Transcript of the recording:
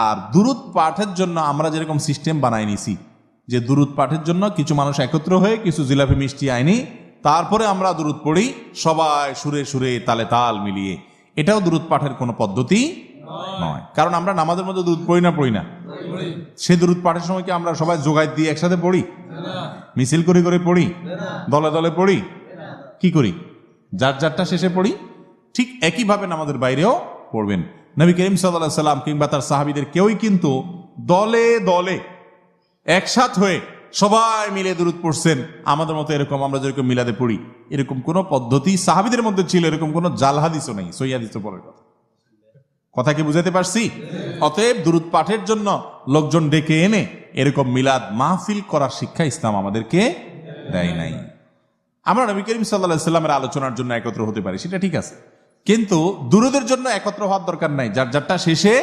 আর দুরূদ পাঠের জন্য আমরা যেরকম সিস্টেম বানাই নিছি, যে দুরূদ পাঠের জন্য কিছু মানুষ একত্র হয়ে কিছু জিলাপি মিষ্টি আইনি, তারপরে আমরা দুরূদ পড়ি সবাই সুরে সুরে তালে তাল মিলিয়ে, এটাও দুরূদ পাঠের কোনো পদ্ধতি নয়। কারণ আমরা নামাজের মধ্যে দুরূদ পড়ি না, সে দুরূদ পাঠের সময় কি আমরা সবাই জোগাড় দিয়ে একসাথে পড়ি? মিছিল করে করে পড়ি? দলে দলে পড়ি? কি করি? যার যারটা শেষে পড়ি। ঠিক একইভাবে নামাজের বাইরেও পড়বেন। নবী করিম সাল্লাল্লাহু আলাইহি সাল্লাম কিংবা তার সাহাবীদের কেউই কিন্তু দলে দলে একসাথ হয়ে সবাই মিলে দুরূদ পড়ছেন আমাদের মতো এরকম আমরা যেরকম মিলাদে পড়ি, এরকম কোন পদ্ধতি সাহাবীদের মধ্যে ছিল, এরকম কোন জাল হাদিসও নেই, সহিহ হাদিসও পড়ার কথা কি বুঝাতে পারছি? অতএব দুরূদ পাঠের জন্য লোকজন ডেকে এনে এরকম মিলাদ মাহফিল করার শিক্ষা ইসলাম আমাদেরকে দেয় নাই। আমরা নবী করিম সাল্লাল্লাহু আলাইহি সাল্লামের আলোচনার জন্য একত্র হতে পারি, সেটা ঠিক আছে, কিন্তু দুরূদের জন্য একত্র হওয়ার দরকার নাই। যার যারটা শেষে